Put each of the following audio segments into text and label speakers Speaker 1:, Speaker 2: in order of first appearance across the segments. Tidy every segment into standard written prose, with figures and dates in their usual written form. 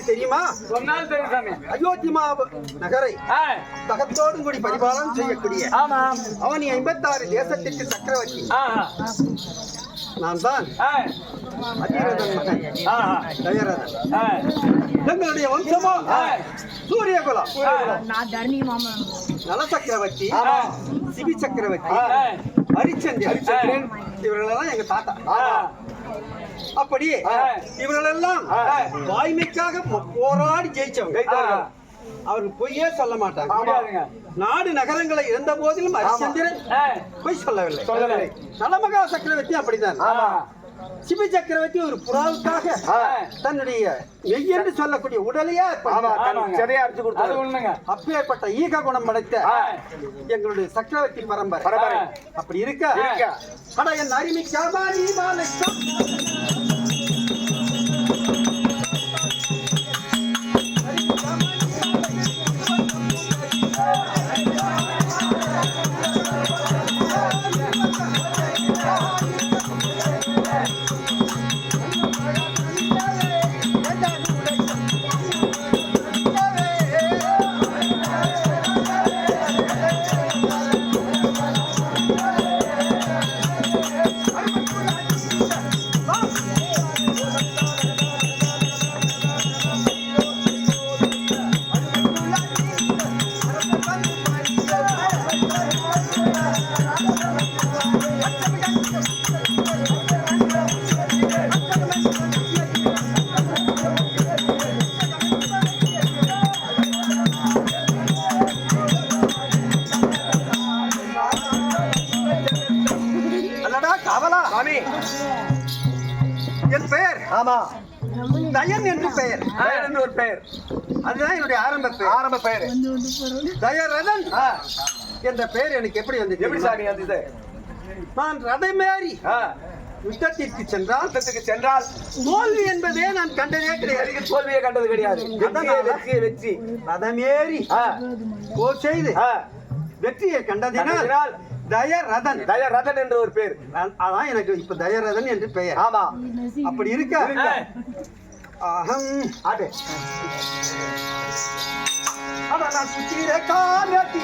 Speaker 1: தெரியுமா? அயோத்தி நகரை தகத்தோடும் கூடி பரிபாலனம் செய்யக்கூடிய அவன் 56 தேசத்திற்கு சக்கரவர்த்தி. நான் தான் அதிரதன் மகன் தயரதன். எங்களுடைய வம்சமோ சூரியகுலம். நல சக்கரவர்த்தி, சிபி சக்கரவர்த்தி, ஹரிச்சந்திரன் இவர்களெல்லாம் எங்க தாத்தா. அப்படியே இவர்களெல்லாம் வாய்மைக்காக போராடி ஜெயிச்சவங்க. அவர்கள் பொய்யே சொல்ல மாட்டாங்க. நாடு நகரங்களை இருந்த போதிலும் ஹரிச்சந்திரன் பொய் சொல்லவில்லை. நலமகா சக்கரவர்த்தி அப்படித்தான். சிபி சக்கரவர்த்தி ஒரு புறாவுக்காக தன்னுடைய மெய் என்று சொல்லக்கூடிய உடலையே அப்பேற்பட்ட ஈக குணம் படைத்த எங்களுடைய சக்கரவர்த்தி பரம்பரை. அப்படி இருக்க என் அருமைக்காக என் பெயர் தயன் என்று பெயர். ஒரு பெயர் அதுதான் என்னுடைய ஆரம்ப பெயர். தயரதன் என்ற பெயர் எனக்கு எப்படி வந்தது? நான் ரதமேறி யுத்தத்திற்கு சென்றால் தோல்வி என்பதே நான் கண்டதே கிடையாது. தோல்வியை கண்டது கிடையாது. வெற்றி ரதமேறி போர் செய்து வெற்றியை கண்டதினால் தயரதன் என்ற ஒரு பேர். அதான் எனக்கு இப்ப தயரதன் என்று பெயர். ஆமா, அப்படி இருக்க நான் சுத்திர காலத்தி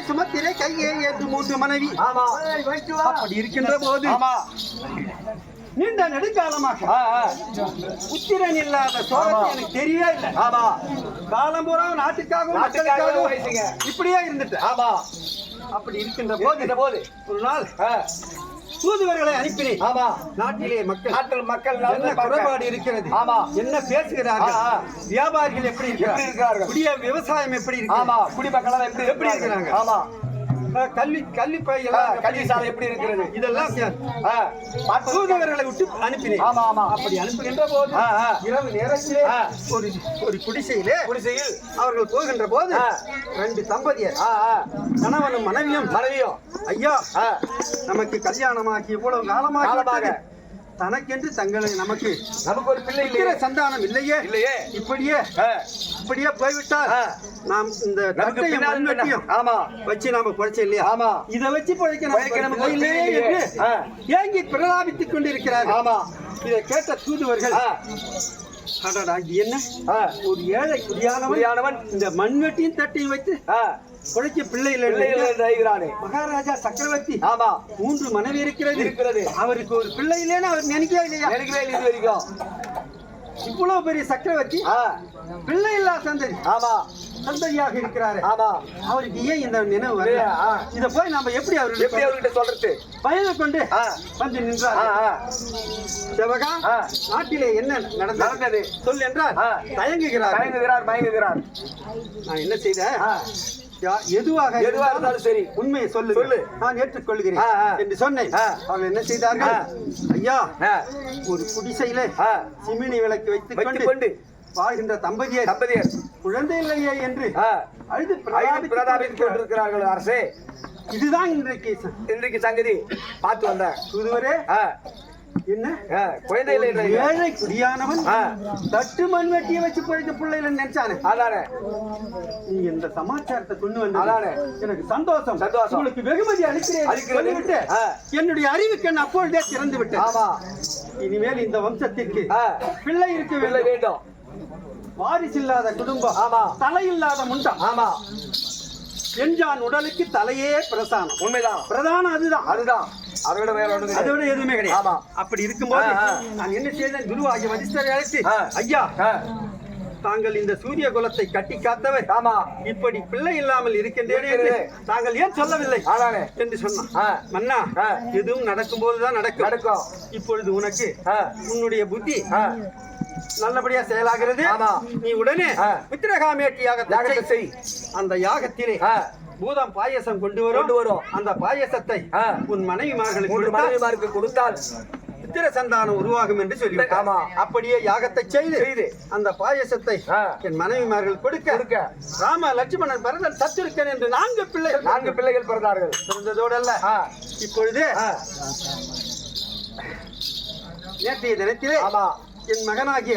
Speaker 1: சுமத்திரை கையை ஏற்று 3 மனைவி. அப்படி இருக்கின்ற போது நீண்ட நெடுங்காலமாக புத்திரன் இல்லாத சோழத்தை எனக்கு தெரியவே இல்லை. காலம் பூரா நாட்டுக்காகவும் இப்படியே இருந்துட்டு. அப்படி இருக்கின்ற போது ஒரு நாள் தூதுவர்களை அனுப்பினேன். நாட்டிலே மக்கள் குறைபாடு இருக்கிறது. என்ன பேசுகிறார்கள்? வியாபாரிகள் எப்படி இருக்கிறார்கள்? விவசாயம் எப்படி இருக்கு? குடிமக்கள் எப்படி இருக்கிறாங்க? கல்வி சாலை எப்படி இருக்கிறது இதெல்லாம் தூதுவர்களை விட்டு அனுப்பினேன். ஆமா ஆமா. அப்படி அனுப்புகின்ற போது இரவு நேரத்திலே ஒரு குடிசையில் அவர்கள் போகின்ற போது 2 தம்பதியர் கணவனும் மனைவியும் ஐயா நமக்கு கல்யாணமாக்கி இவ்வளவு காலமாக தனக்கென்று நமக்கு ஒரு பிள்ளை இல்லையே, சந்தானம் இல்லையே, இப்படியே போய்விட்டால் நாம் இந்த வச்சு நாம பொழைச்ச இல்லையா? ஆமா. இதை வச்சு பொழைக்க ஏங்கி பிரலாபித்துக் கொண்டிருக்கிறார்கள். ஆமா. இதை கேட்ட தூதுவர்கள் என்ன ஒரு ஏழை குடியானவன் இந்த மண்வெட்டியும் தட்டியும் வைத்து குழைக்க பிள்ளை இல்லை. மகாராஜா சக்கரவர்த்தி 3 மனைவி இருக்கிறது. அவருக்கு ஒரு பிள்ளை இல்லைன்னு அவர் நினைக்கவே இல்லையா? இவ்வளவு பெரிய சக்கரவர்த்தி பிள்ளை இல்லா சந்ததியாக இருக்கிறாரு. அவருக்கு ஏன் இந்த நினைவு வரல? இத போய் நாம எப்படி அவர்கிட்ட சொல்றது? வயது கொண்டு வந்து நின்றார். செவகா, நாட்டிலே என்ன நடந்தது சொல் என்றால் தயங்குகிறார். நான் என்ன செய்தேன்? எதுவாக இருந்தாலும் சரி உண்மையை சொல்லு, நான் ஏற்றுக்கொள்கிறேன் என்று சொன்னேன். அவர்கள் என்ன செய்தார்கள்? ஐயா, ஒரு குடிசையில சிமினி விளக்கு வைத்துக் கொண்டு வாழ்கின்ற தம்பதியர் குழந்தை இல்லையே என்று அழுது பிரதாபித்துக் கொண்டிருக்கிறார்கள். அரசே, இதுதான் இன்றைக்கு சங்கதி. பார்த்து வந்த தூதுவரே, என்ன குழந்தை ஏழை குடியானவன் தட்டு மண் வெட்டிய வச்சு போயிட்டு பிள்ளைல நினைச்சானே. அதானே நீங்க இந்த சமாச்சாரத்தை கொண்டு வந்தானே எனக்கு சந்தோஷம். உங்களுக்கு வெகுமதி அளிக்கிறேன். என்னுடைய அறிவுக்கு அப்பொழுதே திறந்து விட்டேன். ஆமா. இனிமேல் இந்த வம்சத்திற்கு பிள்ளை இருக்க வேண்டும். வாரிசு இல்லாத குடும்பம். ஆமா. தலை இல்லாத முண்டம். ஆமா. எஞ்சான் உடலுக்கு தலையே பிரதானம். உண்மைதான், பிரதானம் அதுதான். அதை விட எதுவுமே கிடையாது. அப்படி இருக்கும்போது நான் என்ன செய்தேன்? குருவாகிய வசிஷ்டரை அழைத்து, ஐயா, தாங்கள் இந்த சூரிய குலத்தை கட்டி காத்தவர். ஆமா. இப்படி பிள்ளை இல்லாமல் இருக்கின்றேன் என்று தாங்கள் ஏன் சொல்லவில்லை என்று சொன்னான். மன்னா, எதுவும் நடக்கும் போதுதான் நடக்கும். இப்பொழுது உனக்கு உன்னுடைய புத்தி நல்லபடியா செயலாகிறது. நீ உடனே மித்திரகாமேட்டி யாகத்தை செய். அந்த யாகத்திலே பூதம் பாயசம் கொண்டு வரும். அந்த பாயசத்தை உன் மனைவிமார்களுக்கு கொடுத்தால் புத்திர சந்தானம் உருவாகும் என்று சொல்லி, அப்படியே யாகத்தை செய்து அந்த பாயசத்தை என் மனைவிமார்கள் கொடுக்க ராம, லட்சுமணன், பரதன், சத்துருக்கன் என்று 4 பிள்ளைகள் பிறந்தார்கள். பிறந்ததோடல்ல, இப்பொழுது நேற்றைய தினத்திலே என் மகனாகிய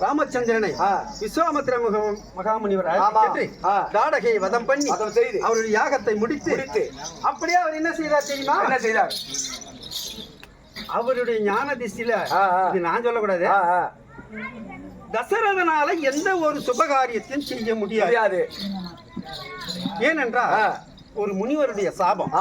Speaker 1: ராமச்சந்திரனை விஸ்வாமித்திர மகாமுனிவர் தாடகை வதம் பண்ணி அவருடைய யாகத்தை முடித்து அப்படியே அவர் என்ன செய்தார் தெரியுமா? என்ன செய்தார்? அவருடைய ஞான திசையில, நான் சொல்லக்கூடாது, தசரதனால எந்த ஒரு சுபகாரியத்தையும் செய்ய முடியாது. ஏனென்றால் ஒரு முனிவருடைய சாபம்.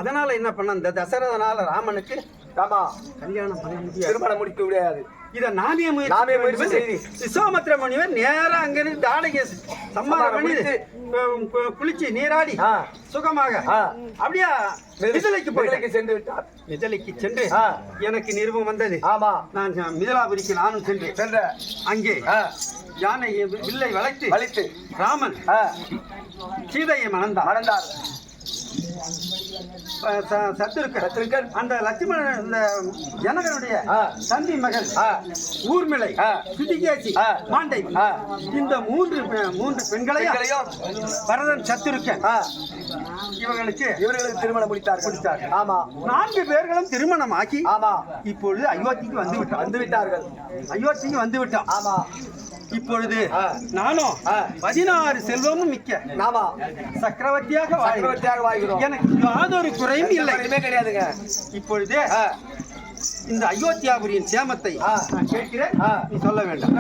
Speaker 1: அதனால என்ன பண்ண, இந்த தசரதனால ராமனுக்கு கல்யாணம் பண்ண முடியாது, திருமணம் முடிக்க முடியாது. இத நாமே முயற்சி செய்தி விஸ்வாமித்திர முனிவர் நேரா அங்கிருந்து தாடகை சம்மாரம் பண்ணி குளிச்சு நீராடி சுகமாக அப்படியே மிதிலைக்கு சென்று விட்டார். மிதிலைக்கு சென்று எனக்கு நிருபம் வந்தது. நான் மிதிலாபுரிக்கு நானும் சென்று அங்கே யானை வில்லை வளைத்து ராமன் சீதையை மணந்தார். சத்துருக்கன் அந்த லட்சுமணன், இந்த ஜனகனுடைய தந்தி மகள் ஊர்மிளை, சுதிகேசி, மாண்டை, இந்த மூன்று பெண்களையும் பரதன், சத்துருக்கன் இவர்களுக்கு திருமணம் முடித்தார்கள். ஆமா. 4 பேர்களும் திருமணம் ஆக்கி இப்பொழுது அயோத்திக்கு வந்து விட்டார்கள். அயோத்திக்கு வந்து விட்டோம். ஆமா. இப்பொழுது நானும் 16 செல்வமும் மிக்க சக்கரவர்த்தியாக வாழ்கிறோம். எனக்கு யாதொரு குறையும் இல்லை, கிடையாதுங்க. இப்பொழுது இந்த அயோத்தியாபுரியின் சேமத்தை நான் கேட்கிறேன், நீ சொல்ல வேண்டாம்.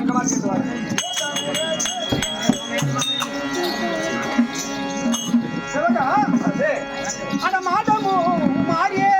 Speaker 1: மாறியே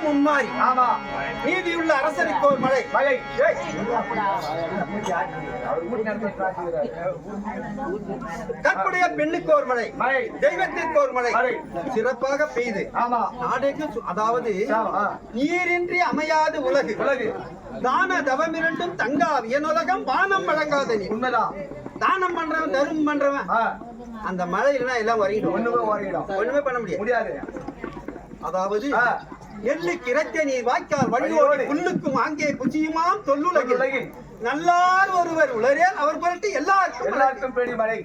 Speaker 1: மும்மாறி.
Speaker 2: ஆமா.
Speaker 1: நீதியுள்ள அரசனுக்கு ஒரு மழை.
Speaker 2: மழை.
Speaker 1: கற்புடைய பெண்ணுக்கு ஒரு மழை.
Speaker 2: மழை.
Speaker 1: தெய்வத்திற்கு ஒரு மழை.
Speaker 2: மழை.
Speaker 1: சிறப்பாக பெய்து.
Speaker 2: ஆமா.
Speaker 1: நாடேக்கு அதாவது நீரின்றி அமையாது உலகு.
Speaker 2: உலகு.
Speaker 1: தான தவம் இரண்டும் தங்கா வியனுலகம் வானம் வழங்காத நீ.
Speaker 2: உண்மைதான்.
Speaker 1: தானம் பண்றவன் தரும் பண்றவன் அந்த மழை இல்லைன்னா எல்லாம் வரையிடும். ஒண்ணுமே பண்ண முடியாது. அதாவது நெல்லுக்கு இறைத்த நீர் வாய்க்கால் வழியோடு புல்லுக்கும் அங்கே புச்சியுமாம் தொல்லுலகில் நல்லார் ஒருவர் உளரேல் அவர் பொருட்டு எல்லாருக்கும்
Speaker 2: பெரிய மழை.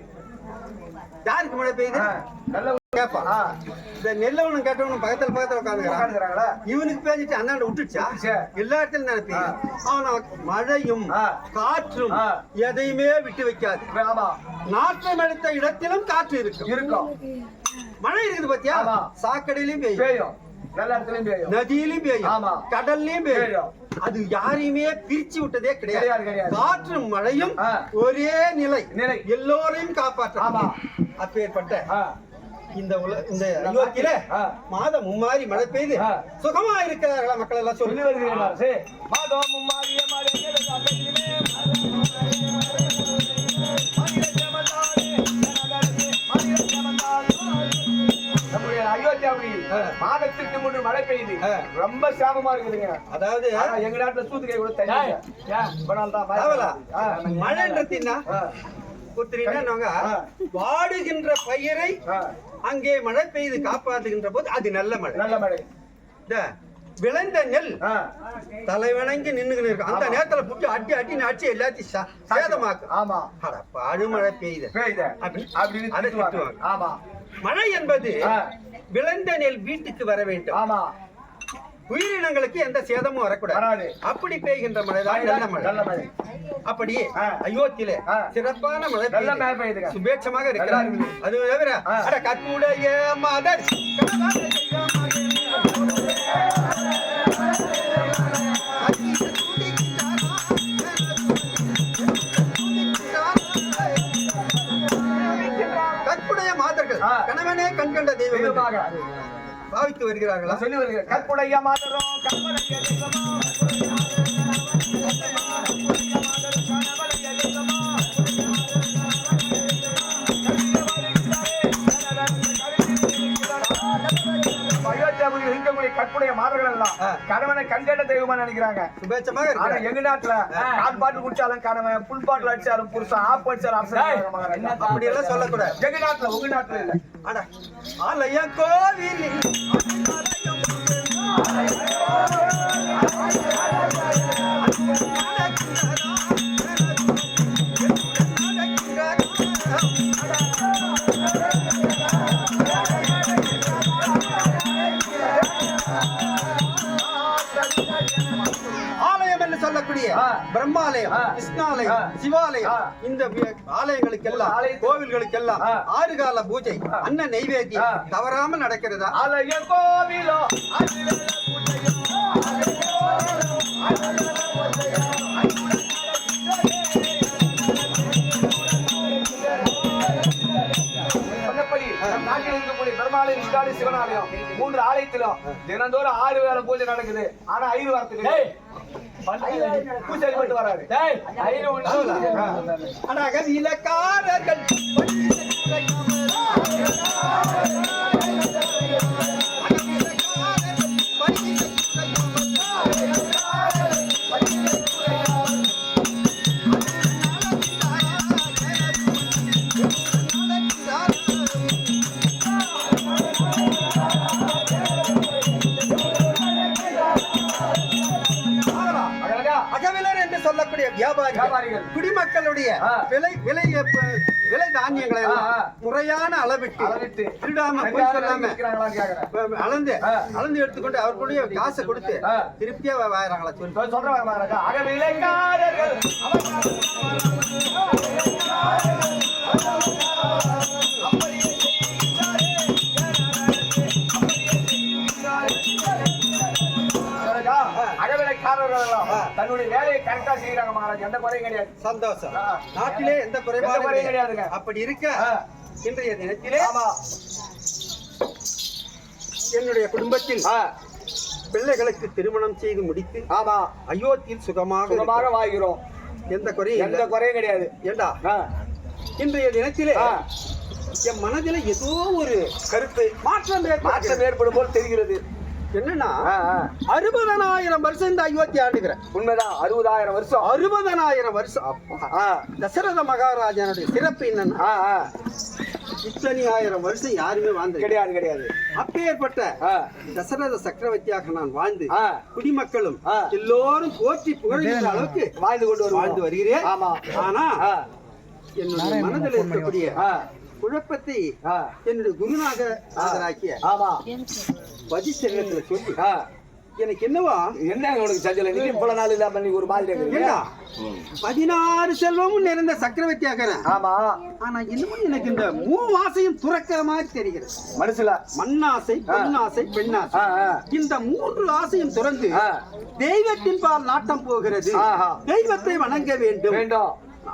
Speaker 1: யாருக்கு மழை பெய்யுது? கேப்பா இந்த நெல்லவனும் கேட்டவனும் பக்கத்துல உட்காந்துக்கிறாங்களா? இவனுக்கு பேசிட்டு அந்தாண்ட விட்டுச்சா? எல்லா இடத்துலயும் நினைப்பீங்க. அவன் மழையும் காற்றும் எதையுமே விட்டு வைக்காது. நாற்றம் எடுத்த இடத்திலும் காற்று இருக்கும். மழை இருக்குது பாத்தியா? சாக்கடையிலும் பெய்யும், நதியிலும் பெய்யும், கடல்லையும் பெய்யும். அது யாரையுமே பிரிச்சு விட்டதே கிடையாது. காற்றும் மழையும் ஒரே நிலை, எல்லோரையும் காப்பாற்ற. அப்பேற்பட்ட இந்த அயோத்தியில மாதம் மும்மாரி மழை பெய்து சுகமா இருக்கிறார்களா மக்கள் எல்லாம் சொல்லி வருகிறார்கள். மாதம் மும்மாரிய நம்முடைய அயோத்தியாவில் மாதத்திற்கு முன்பு மழை பெய்யுது. ரொம்ப சாபமா இருக்குதுங்க. அதாவது எங்க நாட்டுல சூத்துக்கை கூட மழைன்றா வாடுகின்ற பயிரை அங்கே மழை பெய்து காப்பாற்றுகின்ற போது அது நல்ல மழை. நல்ல மழை. விளைந்த நெல் தலைவணங்கி நின்னுகிட்டு இருக்கு. அந்த நேரத்துல புட்டு அட்டி எல்லாத்தையும் சேதமாக்கும். பாடு மழை பெய்யுது. மழை என்பது விளைந்த நெல் வீட்டுக்கு வர வேண்டும். உயிரினங்களுக்கு எந்த சேதமும் வரக்கூடாது. அப்படி பெய்கின்ற மழைதான் நல்ல மழை. அப்படி அயோத்தியில சிறப்பான மழை பெய்யுது, சுபேட்சமாக இருக்கிறார். அது தவிர கற்புடைய மாதர் கற்புடைய மாதர்கள் கணவனே கண்கண்ட தெய்வமாக பாவித்து வருகிறார்களா? சொல்லி வருகிறார். கற்புடைய மாதரும் கற்புடைய மாதர்கள் எல்லாம் கணவனை கண்கண்ட தெய்வமா நினைக்கிறாங்க. சுபேட்சமாக எங்க நாட்டுல காட்பாட்டு குடிச்சாலும் கணவன், புல் பாட்டில் அடிச்சாலும் புருஷன், ஆப் அடிச்சாலும் அப்படி எல்லாம் சொல்லக்கூடாது. எங்க நாட்டுல உங்க நாட்டுல இல்ல. ஆனா ஆலய கோவில் சொல்லக்கூடிய பிரம்மாலயம், கிருஷ்ணாலயம், சிவாலயம், இந்த ஆலயங்களுக்கு எல்லாம் கோவில்களுக்கு எல்லாம் 6 கால பூஜை, அன்ன நைவேத்தியம் தவறாமல் நடக்கிறதா? ஆலய கோவிலோ பெருமாளையும் சிவனாலயம் 3 ஆலயத்திலும் தினந்தோறும் 6 வேளை பூஜை நடக்குது. ஆனா 5 வாரத்துக்கு பூஜை மட்டும் வராது. இலக்காரர்கள் சொல்லக்கூடிய வியாபாரிகள் குடிமக்களுடைய விலை தானியங்களை முறையான அளவிட்டு திருடாம போய் சொல்லாம அளந்து எடுத்துக்கொண்டு அவர்களுடைய காசை கொடுத்து திருப்தியா வாங்குறாங்களா சொல்லி சொல்றாங்க. தன்னுடைய வேலையை கரெக்டா செய்யறாங்க மகாராஜ். எந்த குறையும் கிடையாது. சந்தோஷம். நாட்டிலே எந்த குறைபாடும் கிடையாதுங்க. அப்படி இருக்க இன்றைய தினத்திலே என்னுடைய குடும்பத்தில் பிள்ளைகளுக்கு திருமணம் செய்து முடித்து
Speaker 2: ஆமா
Speaker 1: அயோத்தியில் சுகமாக
Speaker 2: வாழ்கிறோம்.
Speaker 1: எந்த குறையும்
Speaker 2: கிடையாது.
Speaker 1: ஏண்டா இன்றைய தினத்திலே என் மனதில ஏதோ ஒரு
Speaker 2: கருத்து மாற்றம் ஏற்படும் போல் தெரிகிறது.
Speaker 1: என்னன்னா 60,000 வருஷம் இந்த அயோத்தி ஆண்டுகிறேன்.
Speaker 2: உண்மைதான். 60,000 வருஷம்.
Speaker 1: 60,000 வருஷம். தசரத மகாராஜனுடைய சிறப்பு என்னன்னா இத்தனை ஆயிரம் வருஷம் யாருமே வாழ்ந்து
Speaker 2: கிடையாது.
Speaker 1: அப்பேற்பட்ட தசரத சக்கரவர்த்தியாக நான் வாழ்ந்து குடிமக்களும் எல்லோரும் போற்றி புகழ்கின்ற அளவுக்கு வாழ்ந்து வருகிறேன். ஆனா என்னுடைய மனதில் இருக்கக்கூடிய குழப்பத்தை என்னுடைய குருநாக ஆதராக்கிய வஜிஷ்டரிடத்துல சொல்லி எனக்கு என்னவா
Speaker 2: என்ன உனக்கு சஞ்சல நீங்க இவ்வளவு நாள் இல்லாம நீ ஒரு மாதிரி
Speaker 1: 16 செல்வமும் நிறைந்த சக்கரவர்த்தியாக.
Speaker 2: ஆமா.
Speaker 1: ஆனா இன்னமும் எனக்கு இந்த 3 ஆசையும் துறக்கிற மாதிரி தெரிகிறது.
Speaker 2: மனசுல
Speaker 1: மண்ணாசை, பொன்னாசை, பெண்ணாசை, இந்த 3 ஆசையும் துறந்து தெய்வத்தின் பால் நாட்டம் போகிறது. தெய்வத்தை வணங்க வேண்டும்.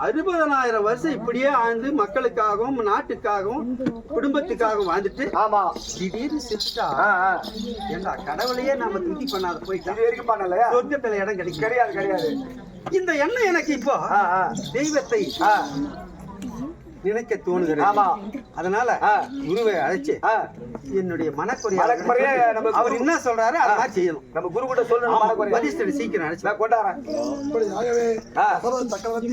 Speaker 1: 60,000 வருஷம் இப்படியே ஆழ்ந்து மக்களுக்காகவும் நாட்டுக்காகவும் குடும்பத்துக்காகவும் வாழ்ந்துட்டு திடீர்னு செத்துட்டா ஏண்டா கடவுளையே நாம துதி பண்ணாத போயிட்டா
Speaker 2: வரைக்கும் பண்ணல
Speaker 1: சொர்க்கத்துல இடம் கிடையாது. இந்த எண்ணம் எனக்கு இப்போ தெய்வத்தை நினைக்க தோணுகிறது. அதனால குருவை அழைச்சு என்னுடைய மனக்குறைய அவர் என்ன சொல்றாரு அதை மாதிரி செய்யணும்.
Speaker 2: நம்ம குரு கூட சொல்லணும்.
Speaker 1: வதிஷ்டரை சீக்கிரம் அழைச்சு கொண்டாடுறேன்.
Speaker 2: சக்கரவர்த்தி